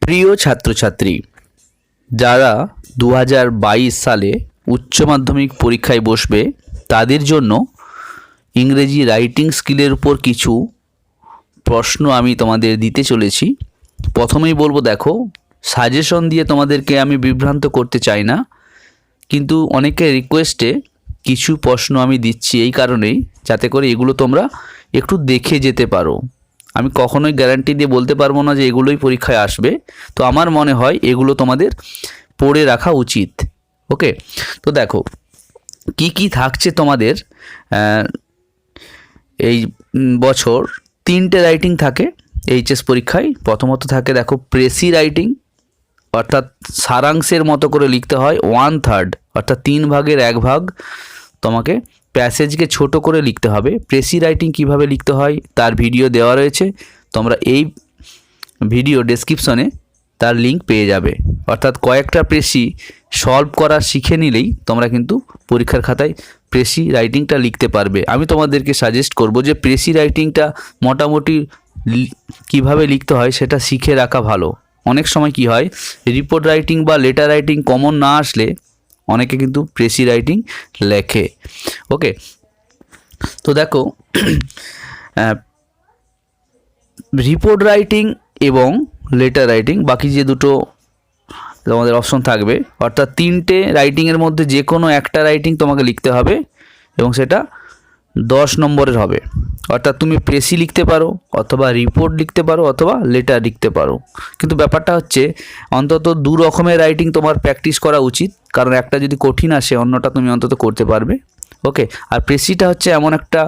প্রিয় ছাত্রছাত্রী, যারা 2022 সালে উচ্চ মাধ্যমিক পরীক্ষায় বসবে তাদের জন্য ইংরেজি রাইটিং স্কিলের উপর কিছু প্রশ্ন আমি তোমাদের দিতে চলেছি। প্রথমেই বলবো, দেখো, সাজেশন দিয়ে তোমাদেরকে আমি বিভ্রান্ত করতে চাই না, কিন্তু অনেকের রিকোয়েস্টে কিছু প্রশ্ন আমি দিচ্ছি এই কারণেই, যাতে করে এগুলো তোমরা একটু দেখে যেতে পারো। আমি কখনোই গ্যারান্টি দিয়ে বলতে পারবো না যে এগুলোই পরীক্ষায় আসবে, তো আমার মনে হয় এগুলো তোমাদের পড়ে রাখা উচিত। ওকে, তো দেখো কি থাকছে তোমাদের এই বছর। 3টে রাইটিং থাকে এইচএস পরীক্ষায়। প্রথমত থাকে, দেখো, প্রেসি রাইটিং, অর্থাৎ সারাংশের মতো করে লিখতে হয়। 1/3 অর্থাৎ 3 ভাগের 1 ভাগ তোমাকে প্যাসেজকে ছোট করে লিখতে হবে। প্রেসি রাইটিং কিভাবে লিখতে হয় তার ভিডিও দেওয়া রয়েছে, তোমরা এই ভিডিও ডেসক্রিপশনে তার লিঙ্ক পেয়ে যাবে। অর্থাৎ কয়েকটা প্রেসি সলভ করা শিখে নিলেই তোমরা কিন্তু পরীক্ষার খাতায় প্রেসি রাইটিংটা লিখতে পারবে। আমি তোমাদেরকে সাজেস্ট করব যে প্রেসি রাইটিংটা মোটামুটি কিভাবে লিখতে হয় সেটা শিখে রাখা ভালো। অনেক সময় কি হয়, রিপোর্ট রাইটিং বা লেটার রাইটিং কমন না আসলে অনেকে কিন্তু প্রেসি রাইটিং লেখে। ওকে, তো দেখো, রিপোর্ট রাইটিং এবং লেটার রাইটিং, বাকি যে দুটো তোমাদের অপশন থাকবে, অর্থাৎ 3টে রাইটিংয়ের মধ্যে যে কোনো একটা রাইটিং তোমাকে লিখতে হবে এবং সেটা 10 নম্বরের হবে। অর্থাৎ তুমি প্রেসি লিখতে পারো, অথবা রিপোর্ট লিখতে পারো, অথবা লেটার লিখতে পারো। কিন্তু ব্যাপারটা হচ্ছে অন্তত 2 রকমের রাইটিং তোমার প্র্যাকটিস করা উচিত, কারণ একটা যদি কঠিন আসে অন্যটা তুমি অন্তত করতে পারবে। ওকে, আর প্রেসিটা হচ্ছে এমন একটা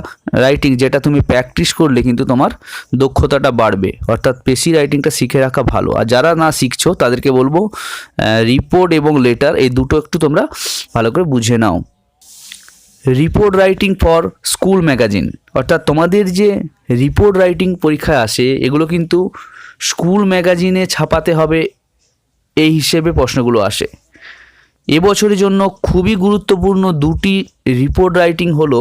রাইটিং যেটা তুমি প্র্যাকটিস করলে কিন্তু তোমার দক্ষতাটা বাড়বে। অর্থাৎ প্রেসি রাইটিংটা শিখে রাখা ভালো। আর যারা না শিখছো তাদেরকে বলবো রিপোর্ট এবং লেটার এই দুটো একটু তোমরা ভালো করে বুঝে নাও। Report writing for school magazine, অর্থাৎ তোমাদের যে রিপোর্ট রাইটিং পরীক্ষায় আসে এগুলো কিন্তু স্কুল ম্যাগাজিনে ছাপাতে হবে, এই হিসেবে প্রশ্নগুলো আসে। এবছরের জন্য খুবই গুরুত্বপূর্ণ 2টি রিপোর্ট রাইটিং হলো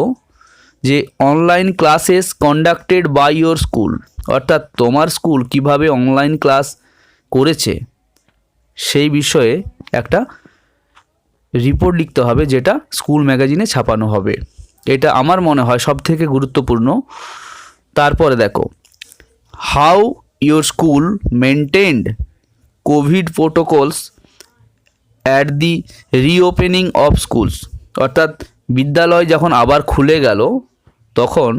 যে online classes conducted by your school, অর্থাৎ তোমার স্কুল কিভাবে অনলাইন ক্লাস করেছে সেই বিষয়ে একটা রিপোর্ট লিখতে হবে, যেটা স্কুল ম্যাগাজিনে ছাপানো হবে। এটা আমার মনে হয় সবথেকে গুরুত্বপূর্ণ। তারপরে দেখো, how your school maintained Covid protocols at the reopening of schools, অর্থাৎ বিদ্যালয় যখন আবার খুলে গেল তখন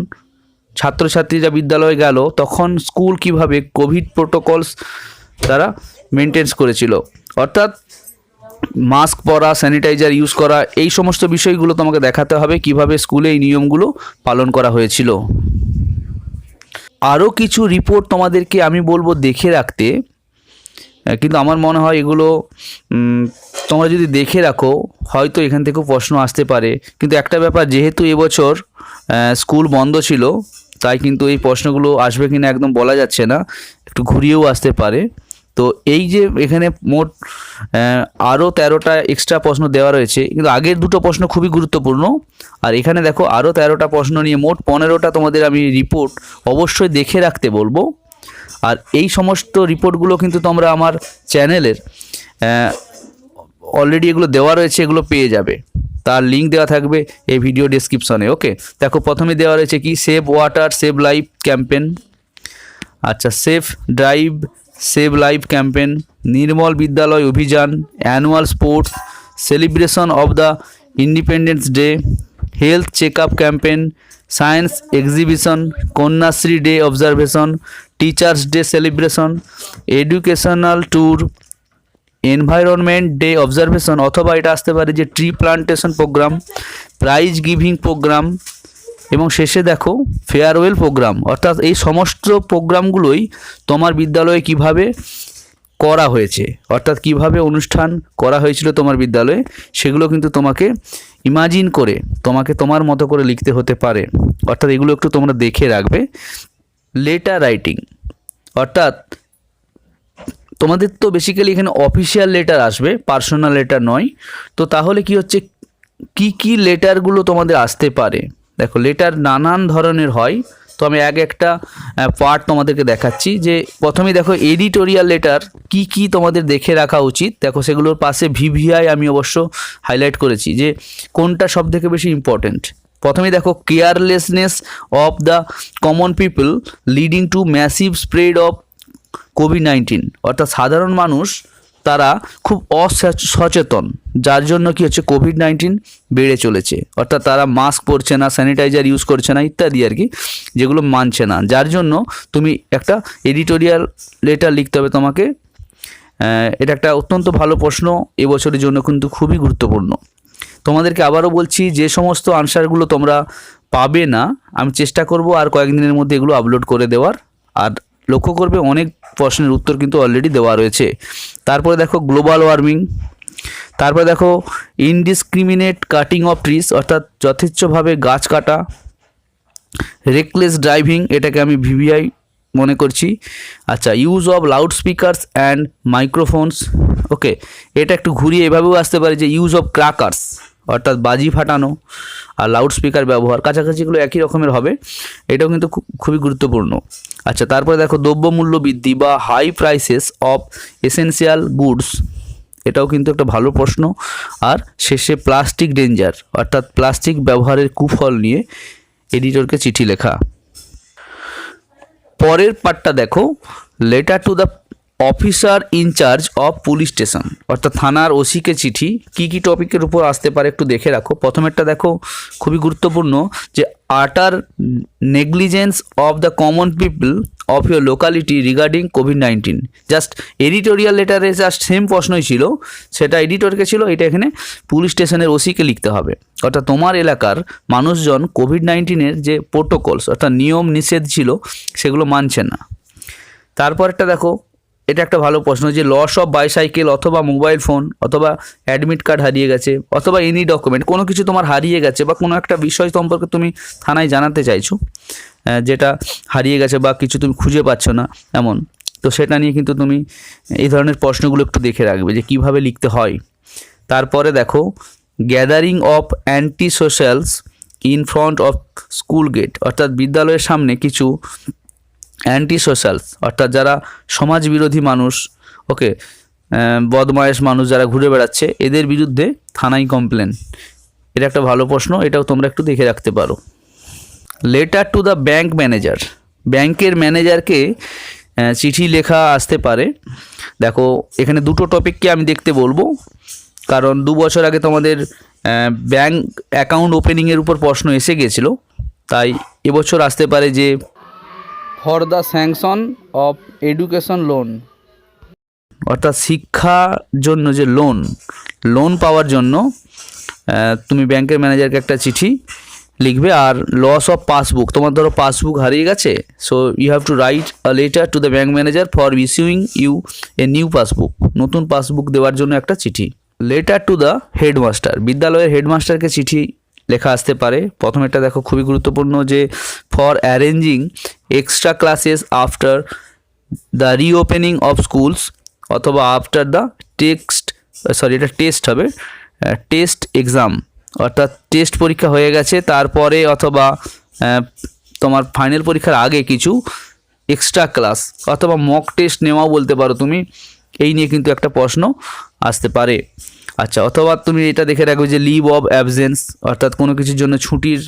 ছাত্রছাত্রীরা বিদ্যালয়ে গেল, তখন স্কুল কিভাবে কোভিড প্রোটোকলস তারা মেনটেন্স করেছিল, অর্থাৎ মাস্ক পরা, স্যানিটাইজার ইউজ করা, এই সমস্ত বিষয়গুলো তোমাকে দেখাতে হবে কিভাবে স্কুলে এই নিয়মগুলো পালন করা হয়েছিল। আরও কিছু রিপোর্ট তোমাদেরকে আমি বলবো দেখে রাখতে, কিন্তু আমার মনে হয় এগুলো তোমরা যদি দেখে রাখো হয়তো এখান থেকেও প্রশ্ন আসতে পারে। কিন্তু একটা ব্যাপার, যেহেতু এবছর স্কুল বন্ধ ছিল তাই কিন্তু এই প্রশ্নগুলো আসবে কিনা একদম বলা যাচ্ছে না, একটু ঘুরিয়েও আসতে পারে। তো এই যে এখানে মোট আরও 13টা এক্সট্রা প্রশ্ন দেওয়া রয়েছে, কিন্তু আগের দুটো প্রশ্ন খুবই গুরুত্বপূর্ণ। আর এখানে দেখো আরও 13টা প্রশ্ন নিয়ে মোট 15টা তোমাদের আমি রিপোর্ট অবশ্যই দেখে রাখতে বলবো। আর এই সমস্ত রিপোর্টগুলো কিন্তু তোমরা আমার চ্যানেলের অলরেডি এগুলো দেওয়া রয়েছে, এগুলো পেয়ে যাবে, তার লিঙ্ক দেওয়া থাকবে এই ভিডিও ডেসক্রিপশনে। ওকে, দেখো প্রথমে দেওয়া রয়েছে কি, save water save life campaign, আচ্ছা, safe drive save life campaign, Nirmal Vidyalaya Abhiyan, annual sports, celebration of the independence day, health check up campaign, science exhibition, Kanyashree day observation, teachers day celebration, educational tour, environment day observation, অথবা এটা আসতে পারে যে tree plantation programme, prize giving programme, এবং শেষে দেখো farewell programme. অর্থাৎ এই সমস্ত প্রোগ্রামগুলোই তোমার বিদ্যালয়ে কিভাবে করা হয়েছে, অর্থাৎ কিভাবে অনুষ্ঠান করা হয়েছিল তোমার বিদ্যালয়ে, সেগুলো কিন্তু তোমাকে ইমাজিন করে তোমাকে তোমার মতো করে লিখতে হতে পারে। অর্থাৎ এগুলো একটু তোমরা দেখে রাখবে। লেটার রাইটিং, অর্থাৎ তোমাদের তো বেসিক্যালি এখানে অফিসিয়াল লেটার আসবে, পার্সোনাল লেটার নয়। তো তাহলে কি হচ্ছে, কি লেটারগুলো তোমাদের আসতে পারে, দেখো লেটার নানান ধরনের হয়, তো আমি একটা পার্ট তোমাদেরকে দেখাচ্ছি। যে প্রথমেই দেখো এডিটোরিয়াল লেটার কি কি তোমাদের দেখে রাখা উচিত। দেখো সেগুলোর পাশে ভিভিআই আমি অবশ্য হাইলাইট করেছি যে কোনটা সব থেকে বেশি ইম্পর্টেন্ট। প্রথমেই দেখো carelessness of the common people leading to massive spread of COVID-19, অর্থাৎ সাধারণ মানুষ তারা খুব অসচেতন, যার জন্য কি হচ্ছে কোভিড-19 বেড়ে চলেছে। অর্থাৎ তারা মাস্ক পরছে না, স্যানিটাইজার ইউজ করছে না ইত্যাদি আর কি, যেগুলো মানছে না। যার জন্য তুমি একটা এডিটোরিয়াল লেটার লিখতে হবে তোমাকে। এটা একটা অত্যন্ত ভালো প্রশ্ন, এবছরের জন্য কিন্তু খুবই গুরুত্বপূর্ণ। তোমাদেরকে আবারও বলছি, যে সমস্ত আনসারগুলো তোমরা পাবে না, আমি চেষ্টা করব আর কয়েকদিনের মধ্যে এগুলো আপলোড করে দেওয়ার। আর লক্ষ্য করবে অনেক প্রশ্নের উত্তর কিন্তু অলরেডি দেওয়া রয়েছে। তারপরে দেখো গ্লোবাল ওয়ার্মিং, তারপরে দেখো ইনডিসক্রিমিনেট কাটিং অফ ট্রিজ, অর্থাৎ যথেচ্ছভাবে গাছ কাটা, রেকলেস ড্রাইভিং, এটাকে আমি ভিভিআই মনে করছি। আচ্ছা, use of loud speakers and microphones, okay, এটা একটু ঘুরিয়ে এভাবেও আসতে পারে যে ইউজ অফ ক্র্যাকার্স, অর্থাৎ বাজি ফাটানো, আর লাউড স্পিকার ব্যবহার, কাছাকাছিগুলো একই রকমের হবে। এটাও কিন্তু খুবই গুরুত্বপূর্ণ। আচ্ছা, তারপরে দেখো দ্রব্যমূল্য বৃদ্ধি বা high prices of essential goods, এটাও কিন্তু একটা ভালো প্রশ্ন। আর শেষে প্লাস্টিক ডেঞ্জার, অর্থাৎ প্লাস্টিক ব্যবহারের কুফল নিয়ে এডিটরকে চিঠি লেখা। পরের পার্টটা দেখো letter to the officer incharge of police station, অর্থাৎ থানার ওসিকে চিঠি। কি কি টপিকের উপর আসতে পারে একটু দেখে রাখো। প্রথমেরটা দেখো খুবই গুরুত্বপূর্ণ, যে utter negligence of the common people of your locality regarding কোভিড-19। জাস্ট এডিটোরিয়াল লেটারে জাস্ট সেম প্রশ্নই ছিল, সেটা এডিটরকে ছিল, এটা এখানে পুলিশ স্টেশনের ওসিকে লিখতে হবে। অর্থাৎ তোমার এলাকার মানুষজন কোভিড-19-এর যে প্রোটোকলস, অর্থাৎ নিয়ম নিষেধ ছিল, সেগুলো মানছে না। তারপরটা দেখো, এটা একটা ভালো প্রশ্ন, যে লস অফ বাইসাইকেল অথবা মোবাইল ফোন অথবা অ্যাডমিট কার্ড হারিয়ে গেছে অথবা এনি ডকুমেন্ট, কোনো কিছু তোমার হারিয়ে গেছে বা কোনো একটা বিষয় সম্পর্কে তুমি থানায় জানাতে চাইছো, যেটা হারিয়ে গেছে বা কিছু তুমি খুঁজে পাচ্ছ না এমন, তো সেটা নিয়ে কিন্তু তুমি এই ধরনের প্রশ্নগুলো একটু দেখে রাখবে যে কিভাবে লিখতে হয়। তারপরে দেখো gathering of anti socials in front of school gate, অর্থাৎ বিদ্যালয়ের সামনে কিছু অ্যান্টি সোশ্যালস, অর্থাৎ যারা সমাজ বিরোধী মানুষ, ওকে, বদমায়েশ মানুষ যারা ঘুরে বেড়াচ্ছে, এদের বিরুদ্ধে থানায় কমপ্লেন। এটা একটা ভালো প্রশ্ন, এটাও তোমরা একটু দেখে রাখতে পারো। Letter to the bank manager, ব্যাংকের ম্যানেজারকে চিঠি লেখা আসতে পারে। দেখো এখানে দুটো টপিককে আমি দেখতে বলবো, কারণ 2 বছর আগে তোমাদের ব্যাংক অ্যাকাউন্ট ওপেনিংয়ের উপর প্রশ্ন এসে গেছিলো, তাই এবছর আসতে পারে যে for the sanction of education loan, অর্থাৎ শিক্ষার জন্য যে লোন পাওয়ার জন্য তুমি ব্যাংকের ম্যানেজারকে একটা চিঠি লিখবে। আর লস অফ পাসবুক, তোমার ধরো পাসবুক হারিয়ে গেছে, so you have to write a letter to the bank manager for issuing you a new passbook, নতুন পাসবুক দেওয়ার জন্য একটা চিঠি। লেটার টু দ্য হেডমাস্টার, বিদ্যালয়ের হেডমাস্টারকে চিঠি লেখা আসতে পারে। প্রথমেরটা দেখো খুবই গুরুত্বপূর্ণ, যে for arranging extra classes after the reopening of schools অথবা আফটার দ্য এটা টেস্ট হবে, টেস্ট এক্সাম, অর্থাৎ টেস্ট পরীক্ষা হয়ে গেছে তারপরে অথবা তোমার ফাইনাল পরীক্ষার আগে কিছু এক্সট্রা ক্লাস অথবা মক টেস্ট নেওয়াও বলতে পারো তুমি, এই নিয়ে কিন্তু একটা প্রশ্ন আসতে পারে। আচ্ছা, অথবা তুমি এটা দেখে রাখবে যে লিভ অফ অ্যাবসেন্স, অর্থাৎ কোনো কিছুর জন্য ছুটির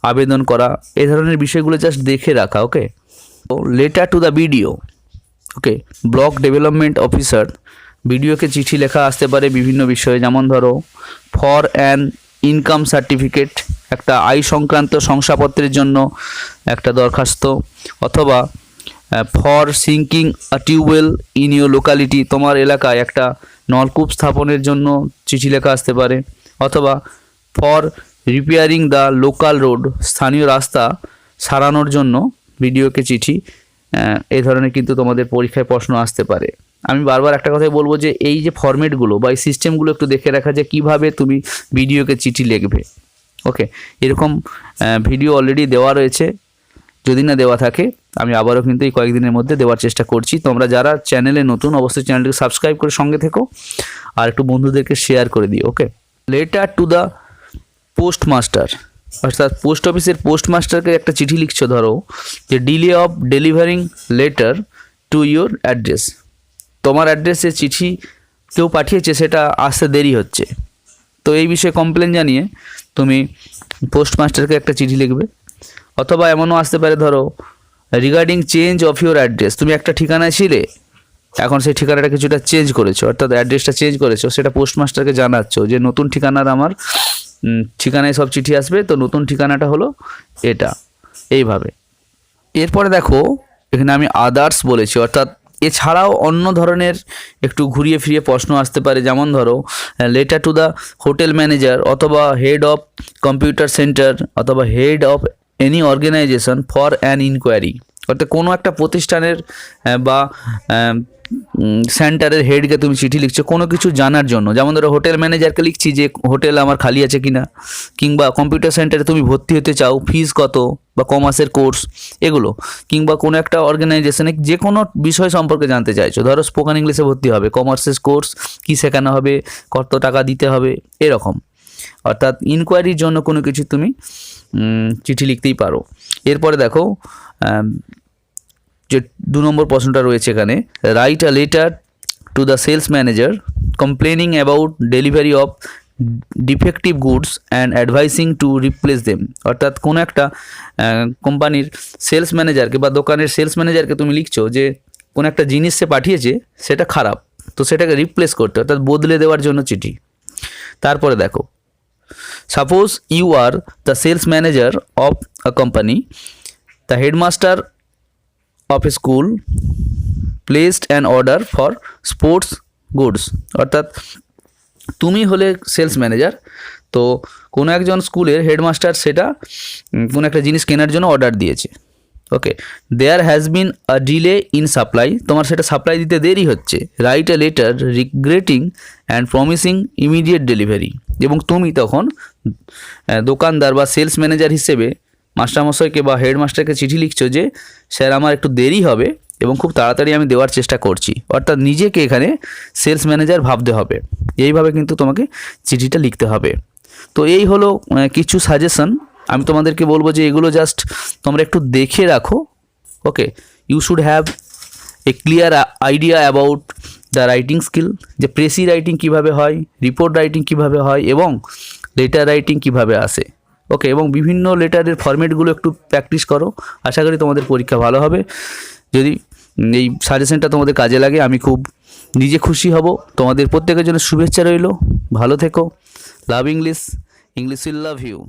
আবেদন করা, এই ধরনের বিষয়গুলো জাস্ট দেখে রাখা। Okay, letter to the BDO, okay, block development officer, বিডিওকে চিঠি লেখা আসতে পারে বিভিন্ন বিষয়ে, যেমন ধরো ফর অ্যান ইনকাম সার্টিফিকেট, একটা আয় সংক্রান্ত শংসাপত্রের জন্য একটা দরখাস্ত, অথবা for sinking a tubewell in your locality, তোমার এলাকায় একটা নলকূপ স্থাপনের জন্য চিঠি লেখা আসতে পারে, অথবা for repairing the local road, স্থানীয় রাস্তা সারানোর জন্য বিডিওকে চিঠি। এই ধরনের কিন্তু তোমাদের পরীক্ষায় প্রশ্ন আসতে পারে। আমি বারবার একটা কথাই বলবো যে এই যে ফরম্যাটগুলো বা এই সিস্টেমগুলো একটু দেখে রাখা, যে কীভাবে তুমি বিডিওকে চিঠি লিখবে। ওকে, এরকম ভিডিও অলরেডি দেওয়া রয়েছে, যদি না দেওয়া থাকে আমি আবারও কিন্তু এই কয়েকদিনের মধ্যে দেওয়ার চেষ্টা করছি। তোমরা যারা চ্যানেলে নতুন, অবশ্যই চ্যানেলটিকে সাবস্ক্রাইব করে সঙ্গে থেকো আর একটু বন্ধুদেরকে শেয়ার করে দিও। ওকে, লেটার টু দ্য পোস্টমাস্টার, অর্থাৎ পোস্ট অফিসের পোস্টমাস্টারকে একটা চিঠি লিখছো, ধরো যে delay of delivering letter to your address, তোমার অ্যাড্রেসে চিঠি কেউ পাঠিয়েছে, সেটা আসতে দেরি হচ্ছে। তো এই বিষয়ে কমপ্লেন জানিয়ে তুমি পোস্টমাস্টারকে একটা চিঠি লিখবে। অথবা এমনও আসতে পারে, ধরো regarding change of your address, তুমি একটা ঠিকানায় ছিলে, এখন সেই ঠিকানাটা কিছুটা চেঞ্জ করেছো, অর্থাৎ অ্যাড্রেসটা চেঞ্জ করেছো, সেটা পোস্টমাস্টারকে জানাচ্ছো যে নতুন ঠিকানার আমার ঠিকানায় সব চিঠি আসবে, তো নতুন ঠিকানাটা হলো এটা, এইভাবে। এরপরে দেখো এখানে আমি আদার্স বলেছি, অর্থাৎ এছাড়াও অন্য ধরনের একটু ঘুরিয়ে ফিরিয়ে প্রশ্ন আসতে পারে, যেমন ধরো letter to the hotel manager, অথবা হেড অফ কম্পিউটার সেন্টার, অথবা head of any organisation for an inquiry, অর্থাৎ কোনো একটা প্রতিষ্ঠানের বা সেন্টারের হেডকে তুমি চিঠি লিখছো কোনো কিছু জানার জন্য। যেমন ধরো হোটেল ম্যানেজারকে লিখছি যে হোটেল আমার খালি আছে কিনা, কিংবা কম্পিউটার সেন্টারে তুমি ভর্তি হতে চাও, ফিজ কত, বা কমার্সের কোর্স এগুলো, কিংবা কোনো একটা অর্গানাইজেশনে যে কোনো বিষয় সম্পর্কে জানতে চাইছো। ধরো স্পোকেন ইংলিশে ভর্তি হবে, কমার্সের কোর্স কী শেখানো হবে, কত টাকা দিতে হবে, এরকম। অর্থাৎ ইনকোয়ারির জন্য কোনো কিছু তুমি চিঠি লিখতেই পারো। এরপরে দেখো যে 2 নম্বর প্রশ্নটা রয়েছে এখানে, write a letter to the sales manager complaining about delivery of defective goods and advising to replace them, অর্থাৎ কোনো একটা কোম্পানির সেলস ম্যানেজারকে বা দোকানের সেলস ম্যানেজারকে তুমি লিখছো যে কোনো একটা জিনিস সে পাঠিয়েছে সেটা খারাপ, তো সেটাকে রিপ্লেস করতে, অর্থাৎ বদলে দেওয়ার জন্য চিঠি। তারপরে দেখো, suppose you are the sales manager of a company, the headmaster of a school placed an order for sports goods, অর্থাৎ তুমি হলে সেলস ম্যানেজার, তো কোনো একজন স্কুলের হেডমাস্টার সেটা কোনো একটা জিনিস কেনার জন্য অর্ডার দিয়েছে। Okay, there has been a delay in supply, তোমার সেটা সাপ্লাই দিতে দেরি হচ্ছে। Write a letter regretting and promising immediate delivery, এবং তুমি তখন দোকানদার বা সেলস ম্যানেজার হিসেবে মাস্টারমশাইকে বা হেডমাস্টারকে চিঠি লিখছো যে স্যার আমার একটু দেরি হবে এবং খুব তাড়াতাড়ি আমি দেওয়ার চেষ্টা করছি, অর্থাৎ নিজেকে এখানে সেলস ম্যানেজার ভাবতে হবে। এইভাবে কিন্তু তোমাকে চিঠিটা লিখতে হবে। তো এই হলো কিছু সাজেশন। আমি তোমাদেরকে বলবো যে এগুলো জাস্ট তোমরা একটু দেখে রাখো। Okay, you should have a clear idea about the writing skill, যে প্রেসি রাইটিং কীভাবে হয়, রিপোর্ট রাইটিং কীভাবে হয়, এবং লেটার রাইটিং কীভাবে আসে। ওকে, এবং বিভিন্ন লেটারের ফরম্যাটগুলো একটু প্র্যাকটিস করো, আশা করি তোমাদের পরীক্ষা ভালো হবে। যদি এই সাজেশনটা তোমাদের কাজে লাগে আমি খুব নিজে খুশি হব। তোমাদের প্রত্যেকের জন্য শুভেচ্ছা রইল, ভালো থেকো। Love English, English will love you.